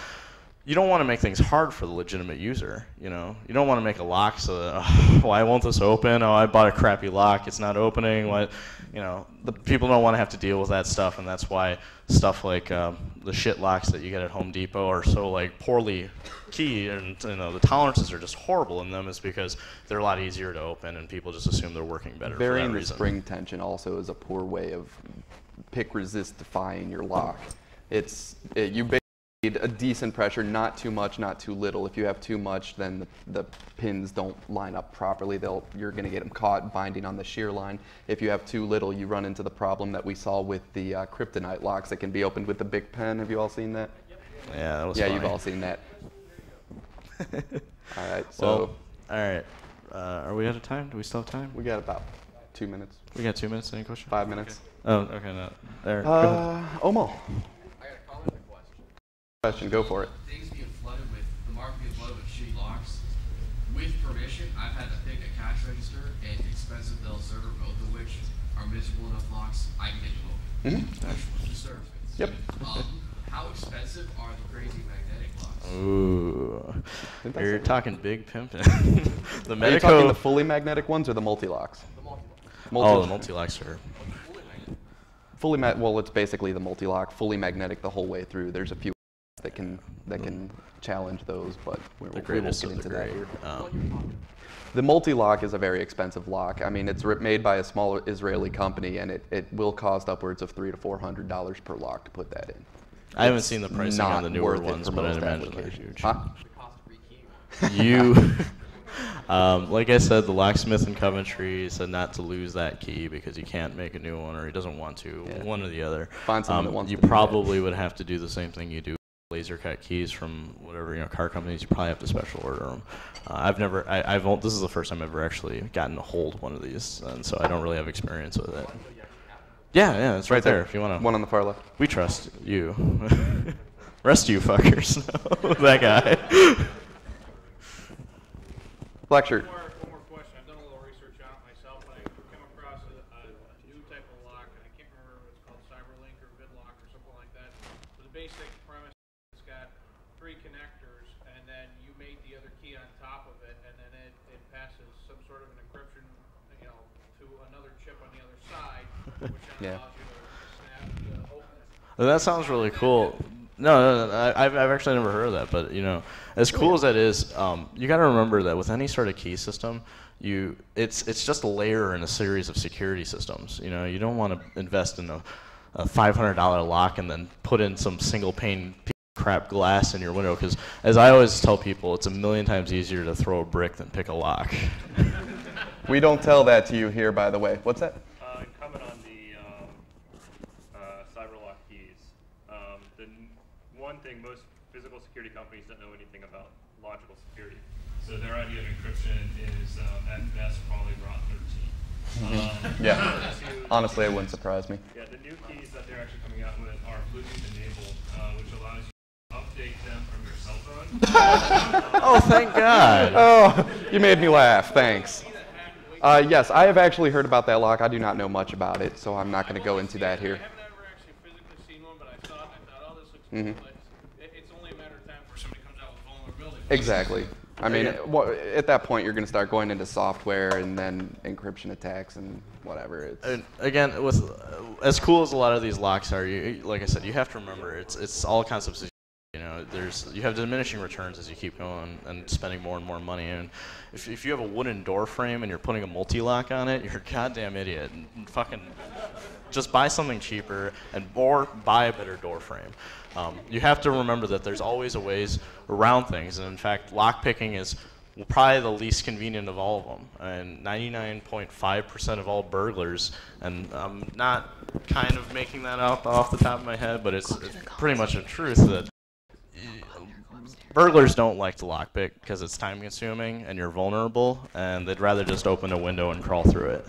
You don't want to make things hard for the legitimate user, You don't want to make a lock so that, why won't this open? Oh, I bought a crappy lock, it's not opening. What, the people don't want to have to deal with that stuff, and that's why stuff like the shit locks that you get at Home Depot are so like poorly keyed, and the tolerances are just horrible in them. Is because they're a lot easier to open, and people just assume they're working better. Varying for that the reason. spring tension also is a poor way of pick resistifying your lock. You basically need a decent pressure, not too much, not too little. If you have too much, then the pins don't line up properly. You're going to get them caught binding on the shear line. If you have too little, you run into the problem that we saw with the kryptonite locks that can be opened with the big pen. Have you all seen that? Yeah, that was Yeah, funny. you've all seen that. All right, so. Well, all right. Are we out of time? Do we still have time? We got about 2 minutes. We got 2 minutes. Any questions? 5 minutes. Okay. Oh, okay. No. There. Go ahead. Omal. I got a comment and a Question, go for it. Things being flooded with, the market being flooded with shitty locks. With permission, I've had to pick a cash register and expensive Dell server, both of which are miserable enough locks I can get them open. Mm-hmm. To serve. Yep. How expensive are the crazy magnetic locks? Ooh. You're talking big pimping. The Are you talking the fully magnetic ones or the multi-locks? The multi-lock. Oh, the multi-locks are. Well, it's basically the multi-lock, fully magnetic the whole way through. There's a few that can challenge those, but we won't get into that here. The multi-lock is a very expensive lock. I mean, it's made by a small Israeli company, and it will cost upwards of $300 to $400 per lock to put that in. I haven't seen the pricing on the newer ones, but I'd imagine they're huge. Huh? Like I said, the locksmith in Coventry said not to lose that key because you can't make a new one, or he doesn't want to. Yeah. One or the other. Find someone that wants you to do probably would have to do the same thing you do laser cut keys from whatever car companies, you probably have to special order them. This is the first time I've ever actually gotten to hold one of these, and so I don't really have experience with it. Yeah, it's right there if you want to. One on the far left. We trust you. Rest you fuckers. That guy. Black shirt. One more question. I've done a little research on it myself, and I came across a new type of lock, and I can't remember if it's called CyberLink or VidLock or something like that. But the basic premise is it's got 3 connectors, and then you mate the other key on top of it, and then it passes some sort of an encryption, to another chip on the other side, which then allows you to snap open it. That sounds really cool. No, I've actually never heard of that, but as cool as that is, you got to remember that with any sort of key system, it's just a layer in a series of security systems. You don't want to invest in a $500 lock and then put in some single pane crap glass in your window, because as I always tell people, it's a million times easier to throw a brick than pick a lock. We don't tell that to you here, by the way. What's that? Comment on the CyberLock keys. The one thing, most physical security companies don't know anything about logical security. So their idea of encryption is at best probably ROT 13. Yeah. Honestly, it wouldn't surprise me. Yeah, the new keys that they're actually coming out with are Bluetooth enabled, which allows you to update them from your cell phone. Oh, thank God. Oh, you made me laugh. Thanks. Yes, I have actually heard about that lock. I do not know much about it, so I'm not going to go into that here. I haven't ever actually physically seen one, but I thought, oh, this looks cool. It's only a matter of time before somebody comes out with vulnerability. Exactly. I mean, at that point, you're going to start going into software and then encryption attacks and whatever. And again, with as cool as a lot of these locks are, like I said, you have to remember it's all concepts of, you have diminishing returns as you keep going and spending more and more money. And if you have a wooden door frame and you're putting a multi-lock on it, you're a goddamn idiot. And fucking just buy something cheaper or buy a better door frame. You have to remember that there's always a ways around things, and in fact, lock picking is probably the least convenient of all of them. And 99.5% of all burglars, and I'm not kind of making that up off the top of my head, but it's pretty much the truth that burglars don't like to lockpick because it's time consuming and you're vulnerable, and they'd rather just open a window and crawl through it.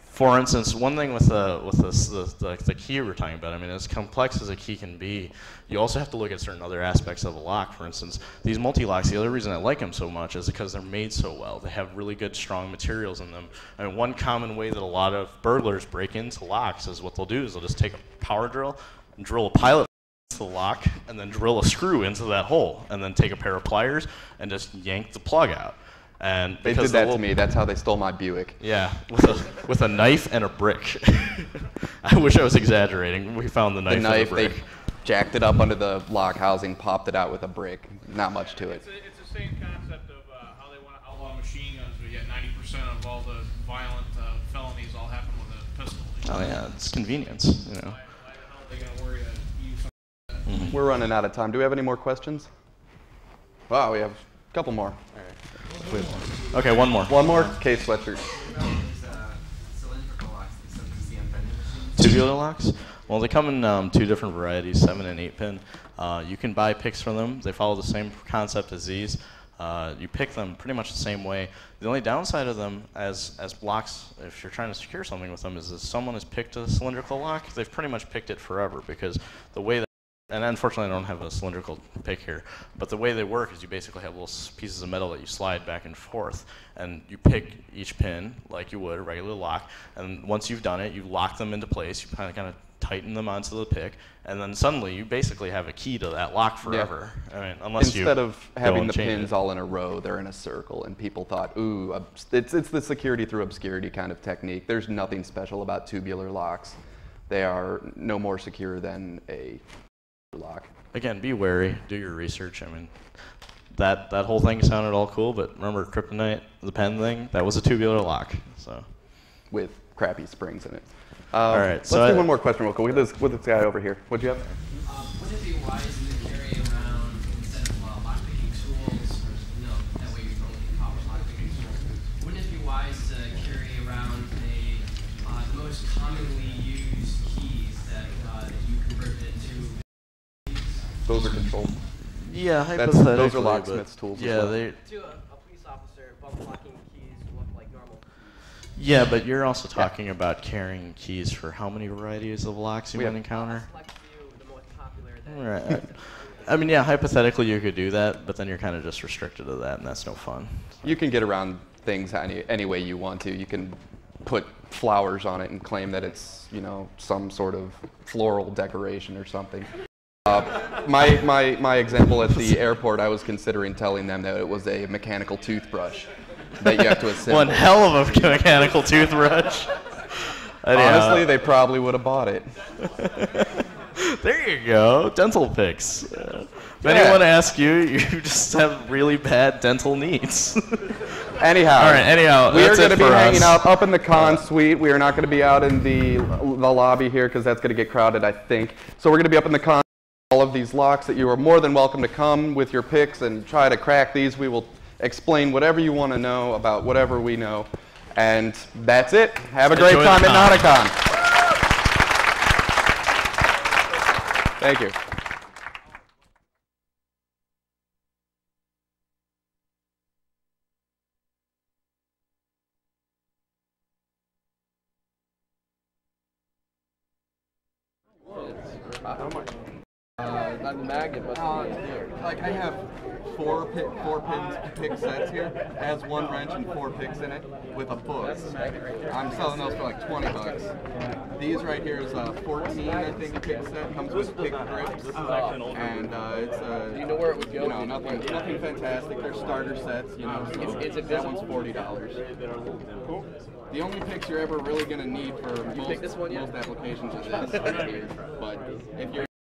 For instance, one thing with the key we're talking about, I mean, as complex as a key can be, you also have to look at certain other aspects of a lock. For instance, these multi-locks, the other reason I like them so much is because they're made so well. They have really good, strong materials in them. I mean, one common way that a lot of burglars break into locks is what they'll do is they'll just take a power drill and drill a pilot into the lock and then drill a screw into that hole and then take a pair of pliers and just yank the plug out. And they did that to me. That's how they stole my Buick. Yeah, with a knife and a brick. I wish I was exaggerating. We found the knife. The knife. And the brick. They jacked it up under the lock housing, popped it out with a brick. Not much to it. It's the same concept of how they want to outlaw machine guns, but yet 90% of all the violent felonies all happen with a pistol. Oh yeah, it's convenience. Why the hell are they going to worry to use something like that? We're running out of time. Do we have any more questions? Wow, we have a couple more. Okay, one more. One more? Case sweatshirt. Cylindrical locks, they sometimes see on vending machines. Tubular locks? Well, they come in 2 different varieties, 7 and 8 pin. You can buy picks from them. They follow the same concept as these. You pick them pretty much the same way. The only downside of them as locks, if you're trying to secure something with them, is if someone has picked a cylindrical lock, they've pretty much picked it forever, because the way that, and unfortunately I don't have a cylindrical pick here, but the way they work is you basically have little pieces of metal that you slide back and forth, and you pick each pin like you would a regular lock, and once you've done it, you lock them into place, you kind of tighten them onto the pick, and then suddenly you basically have a key to that lock forever. Yeah. I mean, unless instead of having the pins all in a row, they're in a circle, and people thought, ooh, it's the security through obscurity kind of technique. There's nothing special about tubular locks. They are no more secure than a lock. Again, be wary, do your research. I mean, that whole thing sounded all cool, but remember Kryptonite, the pen thing, that was a tubular lock. So with crappy springs in it. All right, let's do one more question real quick with this guy over here. What'd you have? Would it be wise to carry around, instead of lockpicking tools, or that way you don't get caught with lockpicking tools, wouldn't it be wise to carry around the most commonly used keys that you convert into those are controlled. Yeah, those are hypothetically, locksmith's tools. Yeah, as well. they. To a police officer, bump locking keys look like normal. Yeah, but you're also talking about carrying keys for how many varieties of locks you might encounter? Right. I mean, yeah, hypothetically you could do that, but then you're kind of just restricted to that, and that's no fun. You can get around things any way you want to. You can put flowers on it and claim that it's, you know, some sort of floral decoration or something. My example at the airport, I was considering telling them that it was a mechanical toothbrush that you have to assemble. One hell of a mechanical toothbrush. Honestly, they probably would have bought it. There you go, dental picks. If anyone asks you, you just have really bad dental needs. Anyhow, all right. Anyhow, we are going to be hanging us. out up in the con suite. We are not going to be out in the lobby here because that's going to get crowded, I think. So we're going to be up in the con. All of these locks that you are more than welcome to come with your picks and try to crack these. We will explain whatever you want to know about whatever we know, and that's it. Have a great time at Notacon. Thank you. How much? Not the magnet, but like I have four pick sets here. It has one wrench and 4 picks in it with a book. I'm selling those for like $20. These right here is 14, I think, a pick set. Comes with pick grips, and it's do you know where it would go? You know, nothing fantastic. They're starter sets, you know. So that one's $40. The only picks you're ever really going to need for most applications is this right here. But if you're